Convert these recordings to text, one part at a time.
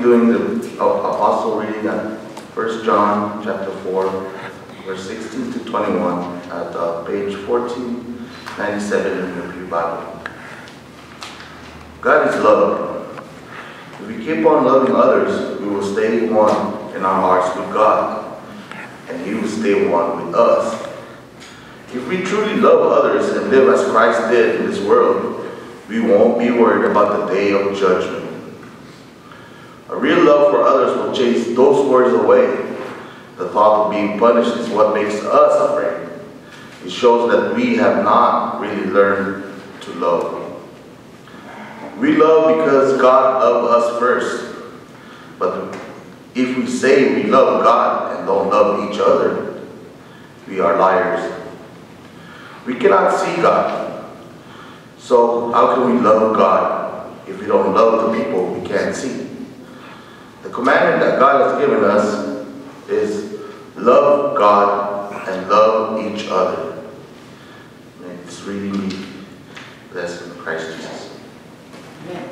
be doing the apostle reading at 1 John chapter 4, verse 16 to 21 at page 1497 in the Pew Bible. God is love. If we keep on loving others, we will stay one in our hearts with God, and He will stay one with us. If we truly love others and live as Christ did in this world, we won't be worried about the day of judgment. A real love for others will chase those worries away. The thought of being punished is what makes us afraid. It shows that we have not really learned to love. We love because God loved us first. But if we say we love God and don't love each other, we are liars. We cannot see God. So how can we love God if we don't love the people we can't see? The commandment that God has given us is love God and love each other. May this reading be blessed in Christ Jesus. Amen.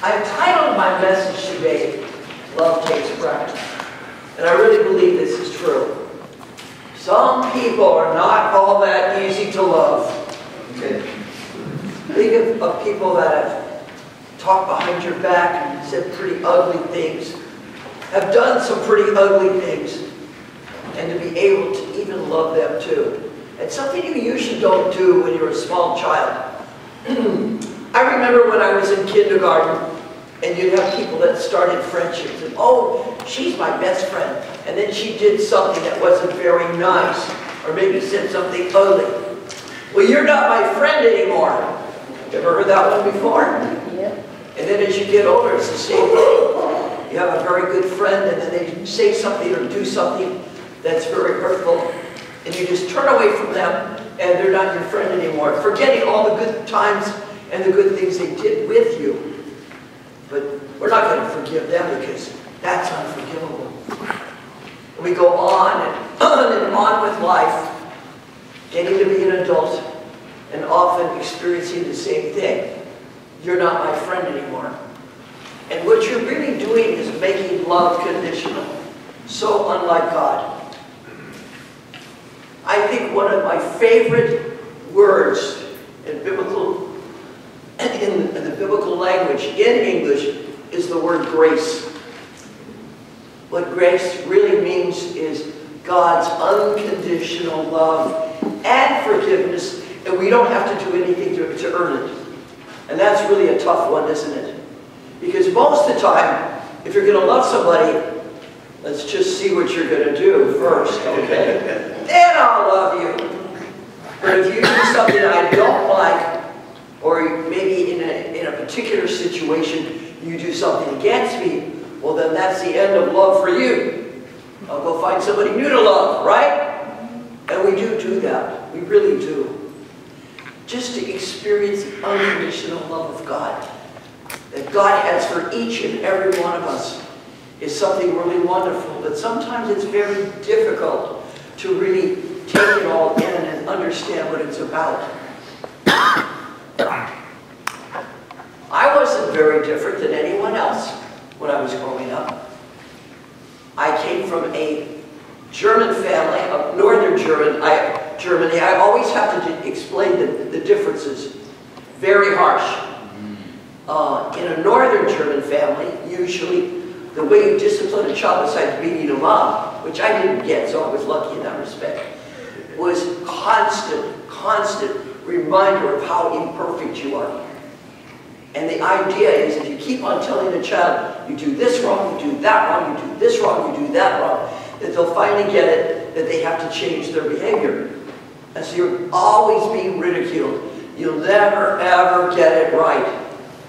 I've titled my message today, Love Takes Practice. And I really believe this is true. Some people are not all that easy to love. Okay. Think of people that have talked behind your back and said pretty ugly things, have done some pretty ugly things, and to be able to even love them too. It's something you usually don't do when you're a small child. I remember when I was in kindergarten, and you'd have people that started friendships, and oh, she's my best friend, and then she did something that wasn't very nice, or maybe said something ugly. Well, you're not my friend anymore. You ever heard that one before? Yeah. And then as you get older, it's the same thing. You have a very good friend, and then they say something or do something that's very hurtful, and you just turn away from them, and they're not your friend anymore, forgetting all the good times and the good things they did with you. But we're not going to forgive them because that's unforgivable. And we go on and on with life, getting to be an adult, and often experiencing the same thing. You're not my friend anymore. And what you're really doing is making love conditional, so unlike God. I think one of my favorite words in the biblical language, in English, is the word grace. What grace really means is God's unconditional love and forgiveness, and we don't have to do anything to earn it. And that's really a tough one, isn't it? Because most of the time, if you're going to love somebody, let's just see what you're going to do first, okay? Then I'll love you. But if you do something that I don't like, or maybe in a particular situation, you do something against me, well then that's the end of love for you. I'll go find somebody new to love, right? And we do that. We really do. Just to experience the unconditional love of God that God has for each and every one of us is something really wonderful. But sometimes it's very difficult to really take it all in and understand what it's about. I wasn't very different than anyone else when I was growing up. I came from a German family, of northern Germany. I always have to explain the differences. Very harsh. In a northern German family, usually the way you discipline a child besides beating them up, which I didn't get, so I was lucky in that respect, was constant reminder of how imperfect you are. And the idea is if you keep on telling the child, you do this wrong, you do that wrong, you do this wrong, you do that wrong, that they'll finally get it that they have to change their behavior. And so you're always being ridiculed. You'll never, ever get it right.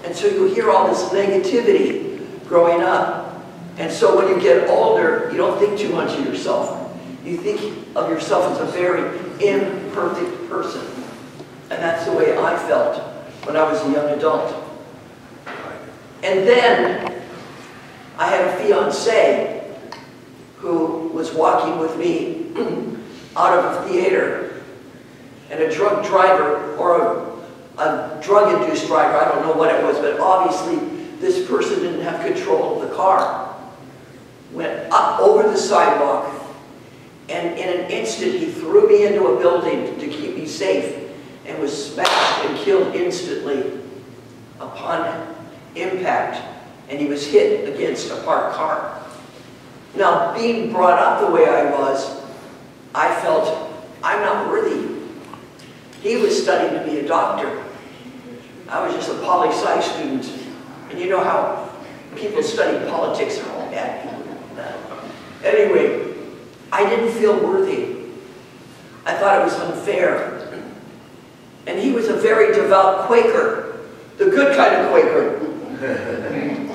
And so you hear all this negativity growing up. And so when you get older, you don't think too much of yourself. You think of yourself as a very imperfect person. And that's the way I felt when I was a young adult. And then I had a fiancé who was walking with me out of a theater, and a drug driver, or a drug-induced driver, I don't know what it was, but obviously this person didn't have control of the car, went up over the sidewalk, and in an instant he threw me into a building to keep me safe, and was smashed and killed instantly upon impact, and he was hit against a parked car. Now, being brought up the way I was, I felt I'm not worthy. He was studying to be a doctor. I was just a poli-sci student. And you know how people study politics are all bad people. Anyway, I didn't feel worthy. I thought it was unfair. And he was a very devout Quaker, the good kind of Quaker.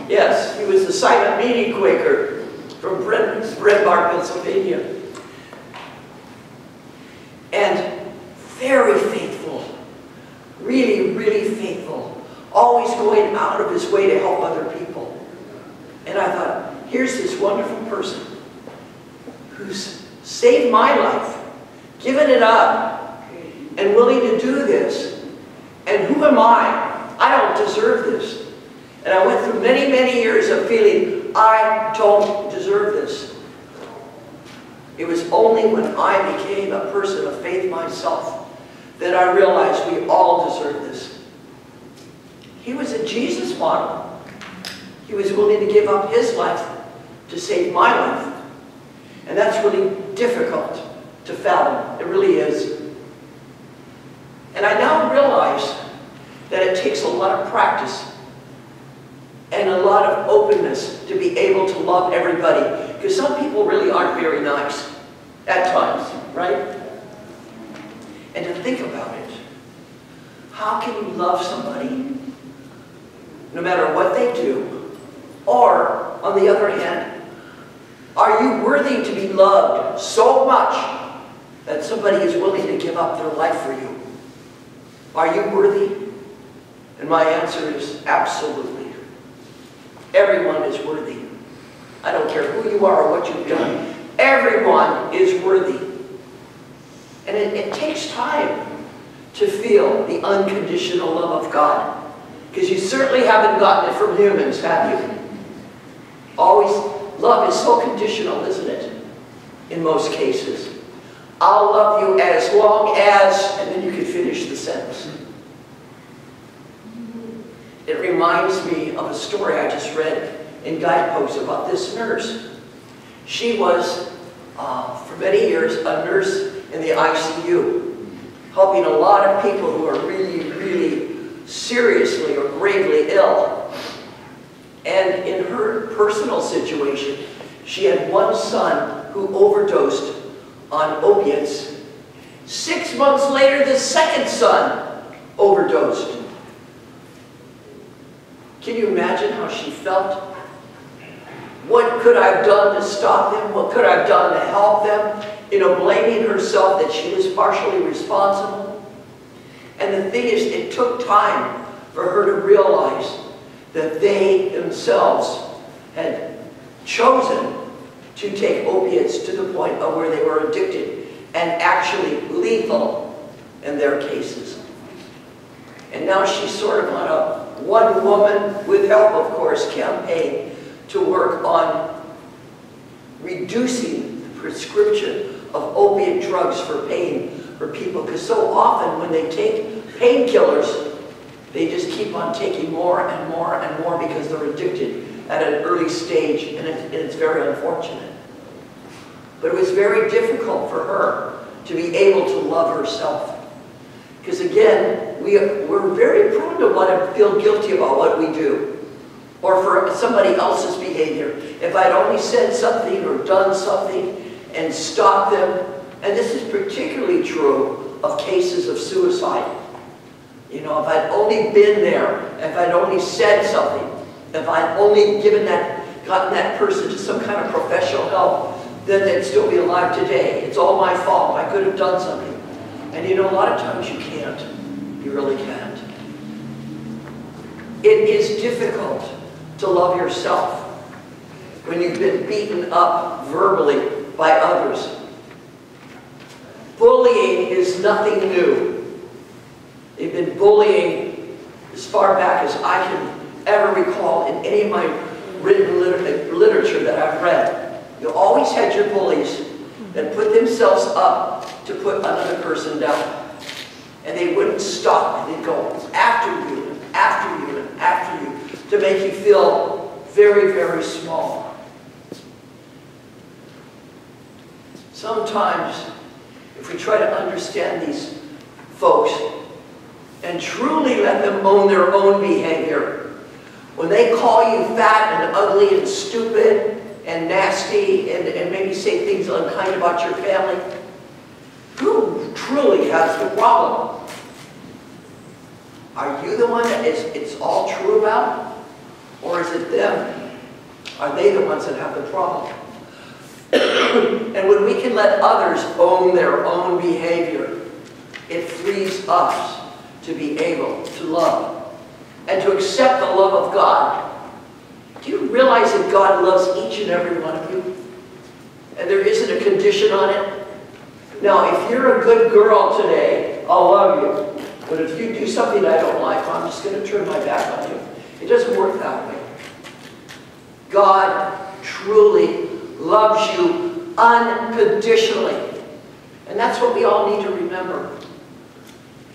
Yes, he was the silent meeting Quaker from Bryn Mawr, Pennsylvania. And very faithful, really, really faithful, always going out of his way to help other people. And I thought, here's this wonderful person who's saved my life, given it up, and willing to do this. And who am I? I don't deserve this. And I went through many, many years of feeling, I don't deserve this. It was only when I became a person of faith myself that I realized we all deserve this. He was a Jesus model. He was willing to give up his life to save my life. And that's really difficult to fathom. It really is. And I now realize that it takes a lot of practice and a lot of openness to be able to love everybody. Because some people really aren't very nice at times, right? And to think about it, how can you love somebody no matter what they do? Or, on the other hand, are you worthy to be loved so much that somebody is willing to give up their life for you? Are you worthy? And my answer is absolutely. Everyone is worthy. I don't care who you are or what you've done. Everyone is worthy. And it takes time to feel the unconditional love of God. Because you certainly haven't gotten it from humans, have you? Always, love is so conditional, isn't it? In most cases. I'll love you as long as, and then you can finish the sentence. It reminds me of a story I just read in Guideposts about this nurse. She was, for many years, a nurse in the ICU, helping a lot of people who are really, really seriously or gravely ill. And in her personal situation, she had one son who overdosed on opiates. 6 months later, the second son overdosed. Can you imagine how she felt? What could I have done to stop them? What could I have done to help them? You know, blaming herself that she was partially responsible. And the thing is, it took time for her to realize that they themselves had chosen to take opiates to the point of where they were addicted and actually lethal in their cases. And now she's sort of on a one woman, with help of course, campaign to work on reducing the prescription of opiate drugs for pain for people. Because so often when they take painkillers, they just keep on taking more and more and more because they're addicted at an early stage, and it's very unfortunate. But it was very difficult for her to be able to love herself. Because again, we're very prone to want to feel guilty about what we do, or for somebody else's behavior. If I'd only said something or done something and stopped them, and this is particularly true of cases of suicide. You know, if I'd only been there, if I'd only said something, if I'd only gotten that person to some kind of professional help, then they'd still be alive today. It's all my fault. I could have done something. And you know, a lot of times you can't. You really can't. It is difficult to love yourself when you've been beaten up verbally by others. Bullying is nothing new. They've been bullying as far back as I can ever recall in any of my written literature that I've read. You always had your bullies that put themselves up to put another person down. And they wouldn't stop. They'd go after you, and after you, and after you, to make you feel very, very small. Sometimes, if we try to understand these folks and truly let them own their own behavior, when they call you fat and ugly and stupid and nasty and maybe say things unkind about your family, who truly has the problem? Are you the one that it's all true about? Or is it them? Are they the ones that have the problem? And when we can let others own their own behavior, it frees us to be able to love and to accept the love of God. Do you realize that God loves each and every one of you? And there isn't a condition on it? Now, if you're a good girl today, I'll love you. But if you do something I don't like, I'm just going to turn my back on you. It doesn't work that way. God truly loves you unconditionally. And that's what we all need to remember.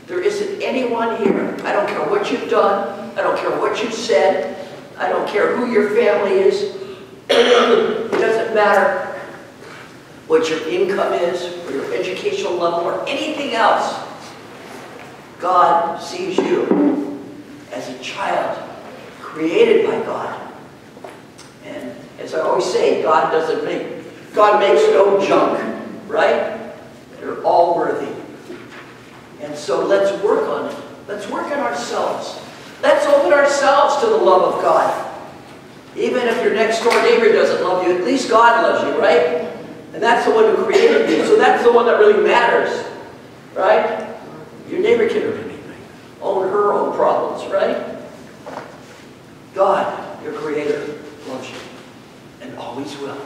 There isn't anyone here, I don't care what you've done, I don't care what you've said, I don't care who your family is, it doesn't matter what your income is, or your educational level, or anything else. God sees you as a child created by God. And as I always say, God makes no junk, right? They're all worthy. And so let's work on it. Let's work on ourselves. Let's open ourselves to the love of God. Even if your next door neighbor doesn't love you, at least God loves you, right? And that's the one who created you. So that's the one that really matters, right? Your neighbor can own her own problems, right? God, your creator, loves you and always will.